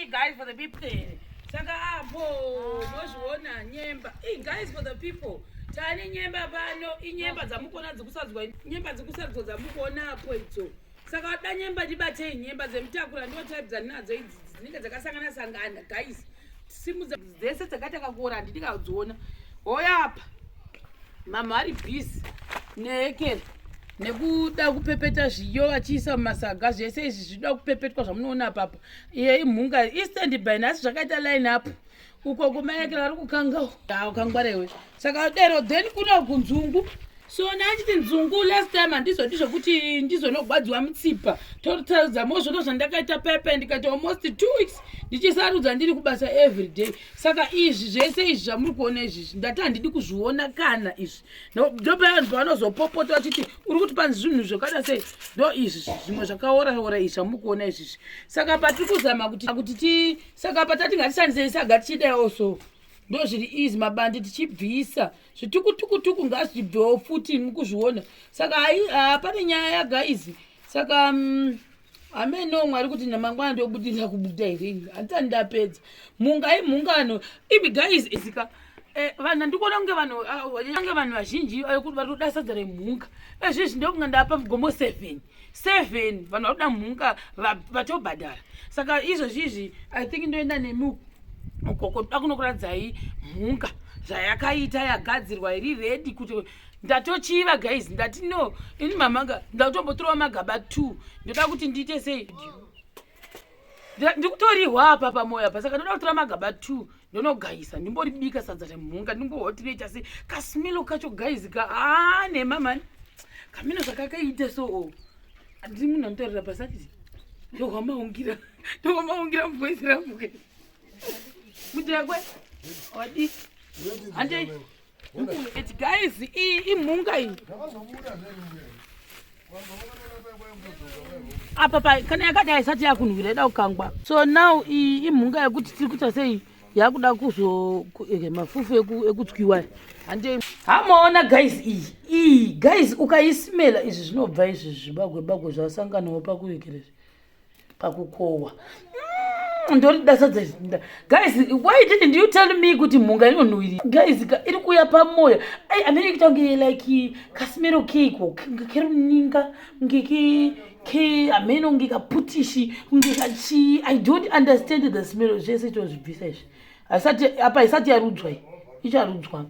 guys for the people. Saka apo nozviona nyemba. Guys for the people. Tani nyemba pano inyemba dzamukona dzikusadzwa nyemba dzikusadzwa dzamukona apo idzo. Saka da nyemba dibate nyemba dzemtakura ndo type dzanadzo idzi dzinenge dzakasangana sangana guys. Simu dzese dzakataka kuora ndikadziona. Oyapa. Mama ari busy neke nekuda kupepeta zviyo achiisa mumasaga zvese izvi zvida kupepetwa zvamunoona papa iye imhunga istand by nhasi zvakaita line up uko kumayekera ari kukangawo ukangwarewe saka dero then kuna kunzungu so nachiti nzungu last time handizoti zvokuti ndizonogwadziwa mutsipa totaridza mozvono zvandakaita pepe ndikati almost 2 weeks ndichisarudza ndiri kubasa every day saka izvi zvese izvi zvamuri kuona izvi ndati handidi kuzviona kana izvi ndopa vanhu pavanozopopota vachiti uri kuti panzi zvinhu zvakada sei ndo izvi zvimwe zvakaora izvi zvamuri kuona izvizvi saka patiri kuzama kuti saka patati ngatishandisei saga tichidawo so ndo zviri easy mabandi tichibvisa zvitukutukutuku ngazvibvewo futi mukuzviona saka pane nyaya yaguys saka ameno mwari kuti namangwana ndobudira kubuda here handisati ndapedza mungano ibi guys isika vanhu ndikuona kunge vanhu vazhinji kuti vari kuda sadza remhunga ezvizvi ndokunga ndapa mugomo 7 vanhu vari kuda mhunga vatobhadhara saka izvozvizvi I think ndoenda nemi ukoko toda kunokuradzai mhunga zvayakaita yagadzirwa iri ready kuti ndatochiva guys ndati no ini mamanga ndatombotorawo magaba 2 ndoda kuti ndiite sei ndikutorihwa apa pamoyo apa saka ndoda kutora magaba 2 ndonogayisa ndimboribika sadza remhunga ndimbohotireta sei kasimilo kacho guys nemamani kamino zvakakaita so handiri munhu anotaurira pasati ndokwamaungira muvoisi ramhuka mutekwe wadi hande it guys imhunga iyi apa kana yakadai isati yakunhwira ida kukangwa so now imhunga yekuti tiri kuita sei yakuda kuzo mafufu ekutwiwa hande hamaona guys iyi guys ukaisimela izvi zvinobva izvi zvibagwebagwe zvasanganawo pakuyekerezvi pakukohwa ndori dasadza guys why didn't you tell me kuti mhunga inonhuhwirira guys iri kuya pamoya amene ikuita kunge like kasimero keiko keruninga ngeke amene unge kaputishi unge kachi I don't understand the smell zvese itozvibvisa izvi apa isati yarudzwa icharudzwa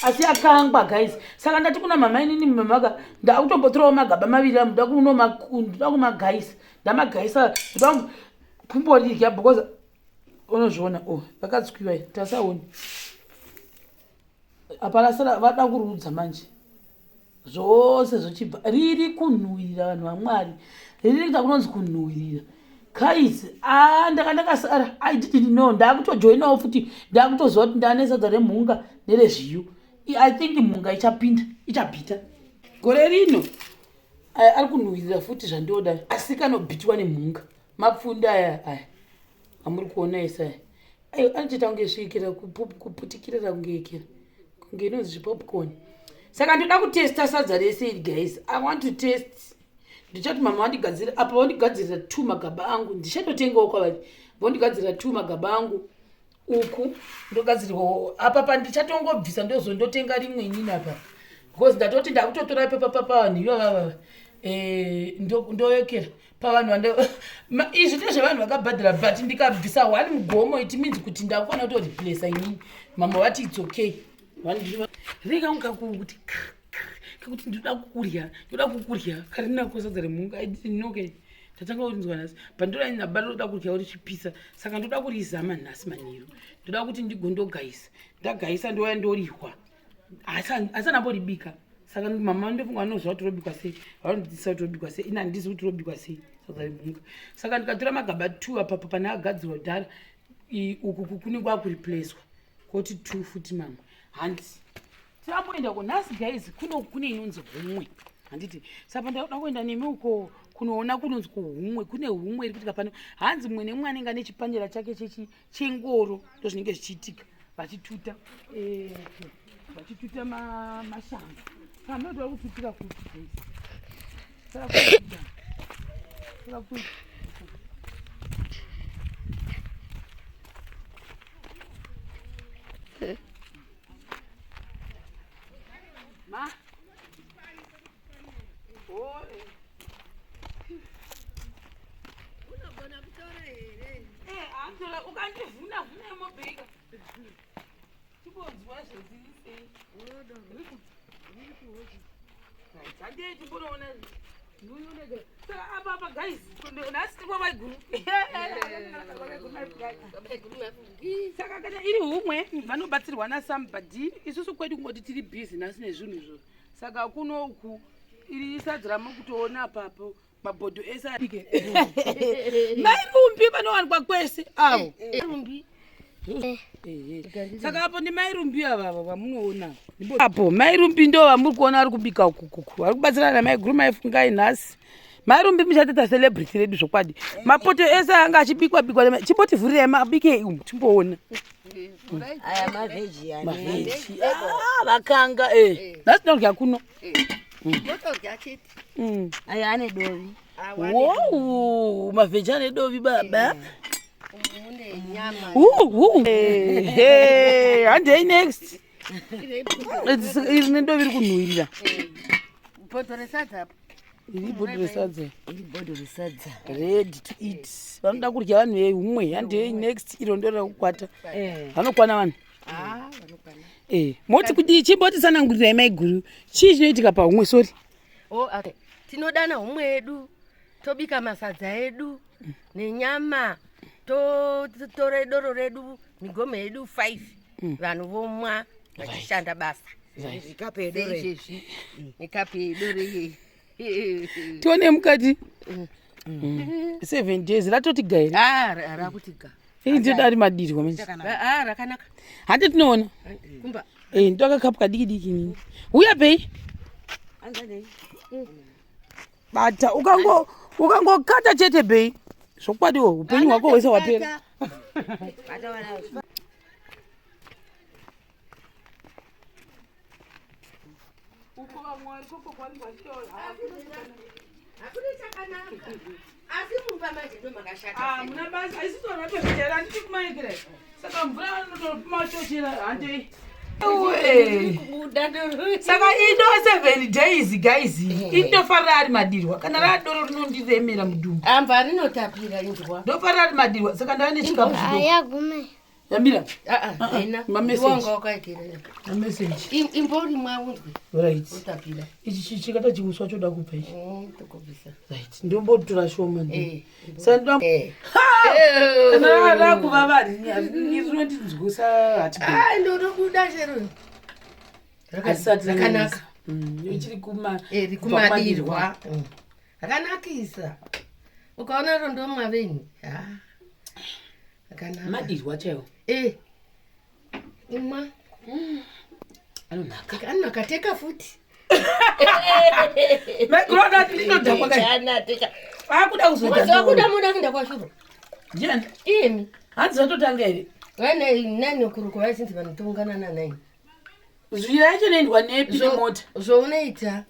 asi yakangwa guys saka ndati kuna mama inini mamaka ndakutombotorawo magaba maviri amu ndoda kumagaisa ndamagaisa kumborirya because unozviona vakatskiwa tasaoni apa rasara vada kurudza manje zvose zvochibva riri kunhuhwirira vanhu vamwari riri kuita kunonzi kunhuhwirira guys ndakasara I didn't know ndakutojoinawo futi ndakutoziva kuti ndanesadza remhunga nerezviyo I think mhunga ichabhita gore rino ari kunhuhwirira futi zvandoda asi kanobhitwa nemhunga mapfunda aya amuri kuona isa anotoita kunge svikira kuputikirira kungekera kunge inonzi zvipopcorn saka ndoda kutesta sadza rese iri guys I want to test ndichati mama vandigadzira apa vandigadzirira 2 magaba angu ndichatotengawo kwavari vondigadzirira 2 magaba angu uku ndogadzirirwa apa pandichatongobvisa ndozondotenga rimwe inini apa because ndatoti ndakutotora papa vanhu ivava ndoyokera pavanhu izvi ndezvevanhu vakabhadhara but ndikabvisa 1 mugomo it means kuti ndakufana kutoreplace inini mama vati it's okay rega ungakuti kuti ndoda kukurya karinako sadza remhunga okay tatanga kurinzwa nhasi pandoda nabara ndoda kurya kuti chipisa saka ndoda kurizama nhasi manheru ndoda kuti ndigondogayisa ndagayisa ndoya ndorihwa asi anamboribika saka mama ndofunga anoziva kuti robikwa sei vanondidzisa kuti robikwa sei ina handisi kuti robikwa sei sadza remhunga saka ndikatora magaba 2 apapa pane agadzirwa dhara uku kune kwakureplacewa koti 2 futi mamwe handisi tiramboenda kunhasi guys kune inonzi humwe handiti saka ndakuda kuenda nemi uko kunoona kunonzi kuhumwe kune humwe iri kuitika pano hanzi mumwe nemumwe anenge ane chipanjera chake chengoro ndozvinenge zvichiitika vachituta mashanga panotoda kututira futi saka Ndakutula ukandivhuna vhuna yemobheka. Tibonzwa zvese. Handei timbonoona. Nuyonego. Saka apa guys, nasi tikwa maiguru. Saka kana iri humwe vanobatsirwa naSomebody, isusu kwedu kungoti tiri busy nasi nezvinhu izvo. Saka kuno uku iri sadza ramukutoona apapo mabhodho ese adike. Mairumbi vanowanikwa kwese avo. Saka apo ndemairumbi ava vamunoona. Apo mairumbi ndo vamuri kuona ari kubika ukukuku. Vari kubatsirana namaiguru maifungai nhasi. Mairumbi muchatoita celebrity redu zvokwadi. Mapoto ese anga achibikwa chipotivhurirai mabike umu timboona. Aya maveji yani. Maveji. Vakanga nhasi ndorya kuno. Motorya chete. Aya ane dovi. Wow, maveji ane dovi baba. Mune nyama. Handei next. Iri nendovi iri kunhuhwirira. Poto resadza. Iri bhodho resadza. Iri bhodho resadza. Ready to eat. Vanoda kudya vanhu vehumwe. Handei next iro ndo rakukwata. Vanokwana vanhu. Vanokwana. Moti kuti chimbotitsanangurirai maiguru. Chii chinoitika pahumwe sori? Okay. Tinodana humwe edu. Tobika masadza edu nenyama. Tore doro redu migome yedu 5 vanhu vomwa vachishanda basa Zikape dore nikape dore tione mukati 7 days ratoti gairi rakutiga ndodari madirwa rakanaka hati tinoona kumba ndakakapwa diki diki nini uya pei bata ukangokata chete pei zvokwadiwo upenyu hwako hwese hwapera. Saka ino 7 days guys inofarira ari madirwa kana radoro rinondiremera mudumbu amba rinotapira indwa ndofarira ari madirwa saka ndava nechikapu ayagume yambira iwanga wakaiterera mameseji imbori mwaunzwi right utapira ichi chikata chiuswa choda kubva ichi tokubvisa right ndombotora shoma saka kana rakuva vanhu rinondidzwisa hati ndonobuda chero rakanaka ichiri kumadirwa rakanakisa ukaona rondomwa venyu rakanaka madirwa chaiwo imwa anonaka teka futi akuda kuzokuda muda kuenda kwashuro ndiani imi hanzi zatotanga here nani kurukuva sinzi vanotongana nanai zvira yacho noendwa nepi nemota zvounoita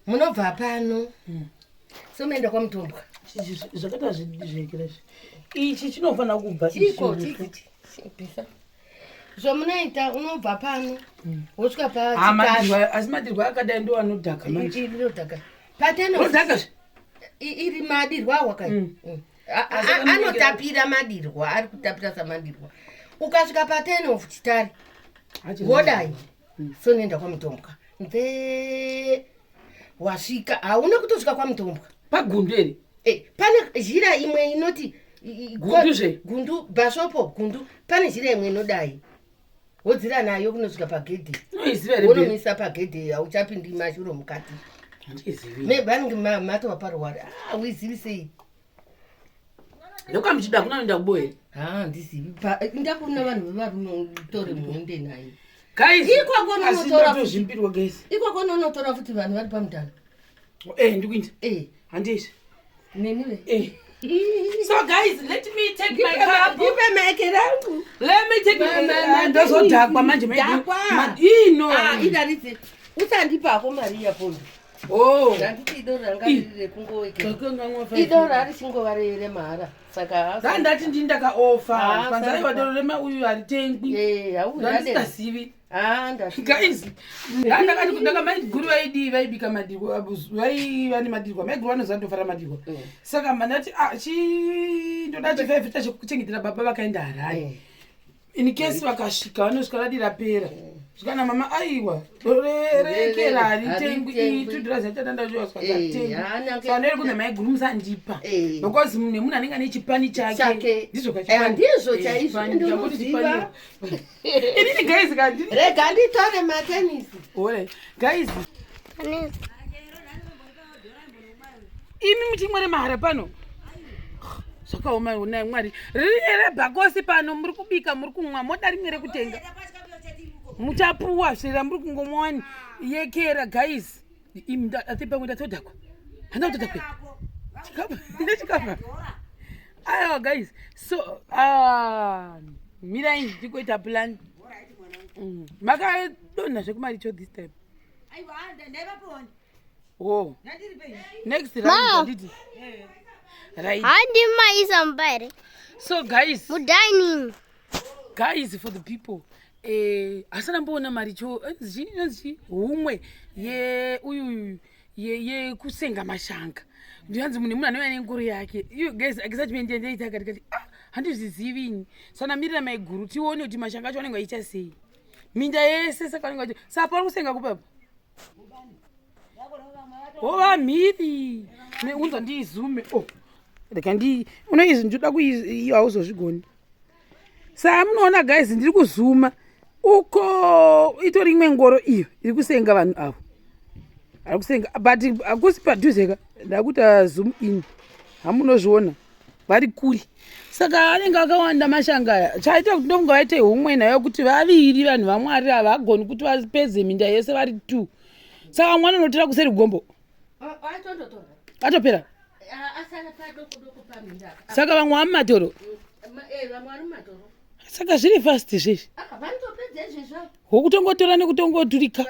munobva pano somuenda kwamutombwa zvakaita zvekera ichi chinofanira kubva ikopisa zvomunoita unobva pano wosvika asi madirwa akadai ndo anodhaka manodhaka patenoodhaka iri madirwa awakai anotapira madirwa ari kutapira samadirwa ukasvika pa10 of chitari wodai sonoenda kwamutombwa nze wasvika hauna kutosvika kwamutombwa pagundu ere pane zhira imwe inoti gundu bhasopo gundu pane zhira imwe inodai wodzira nayo kunosvika pagedhe wonomisa pagedhe hauchapindi mashuro mukati mebange matova parwari hauizivi sei ndokamuchida kunoenda kuboere handizivi ndakuona vanhu vevarunotore muende nayo ikwako nonotora futi vanhu vari pamudhara ndikuinda handizvi nenive So guys, let me take my cup. rangu. Let me take my ndozodhakwa manje ino idaritse usandipako mari yapondo ndanditi idoro ranga riri rekungowekera idoro harishingova remahara saka ndati ndindakaofa panzaiva doro rema uyu haritengwi ndandisikazivi guys ndanga maiguru vaidi vaibika madhirwa vaiva nemadhirwa maiguru vanozandofara madhirwa saka mandati chindoda chivaivita chekuchengetera baba vakaenda Harare in case vakasvika vanosvika vadira pera zvikana mama aiwa rekera ritengwi tudrazatandandaasaneri kunze maiguru musandipa because nemunhu anenge ane chipani chake ndizvo chaizvondoziva inini guys rega nditore matenisi ore guys imi muchimwere mahara pano zvakaoma una mwari riri bhakosi pano muri kubika muri kumwa moda rimwe rekutenga muchapuwa zvira muri kungomwani yekera guys imi atipamwe ndatodhakwa handa kutodhakwa ndechikafa aiwa guys so mirai ndikoita plan makadonha zvekumaricho this time oh next round nditi right handimaisa mbere so guys dining guys for the people asana mbona maricho zvinonzi humwe uyu kusenga mashanga ndiyanzi munhu anouya nengoro yake you guys akisati mendendeita akati handizvizivini sana mirira maiguru tione kuti mashanga acho anenge aita sei minda yese saka anenge sapa ari kusenga kupapa ova mhiri unza ndiizume reka unoizvi ndoda kuiyo hauzozvigoni saa munoona guys ndiri kuzuma uko itori imwe ngoro iyo iri kusenga vanhu avo ari kusenga but hakusi padhuzeka ndakuti zoom in hamunozviona vari kuri saka anenge akawanda mashanga aya chaita kuti ndonga vaite humwe nayo kuti vaviri vanhu vamwari havagoni kuti vapedze minda yese vari 2 saka mwana unotira kuseri gombo atopera saka vamwe vamumatoro saka zviri fast zvizvi wokutongotora nekutongoturika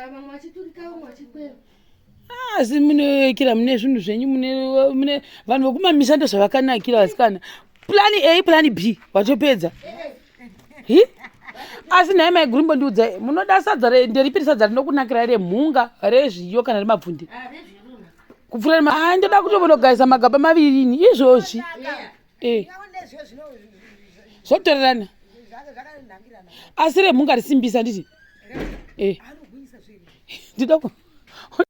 asi munoekera mune zvinhu zvenyu mune vanhu vokumamisa ndo zvavakanakira vasikana plan A plan B watopedza asi naye maiguru mbondiudzai munoda sadza nderipiri sadza rinokunakira remhunga rezviyo kana remabvundi kupfuura ndoda kutombonogadzisa magaba mavirini izvozvi zvotorerana asi remhunga risimbisa nditi ndida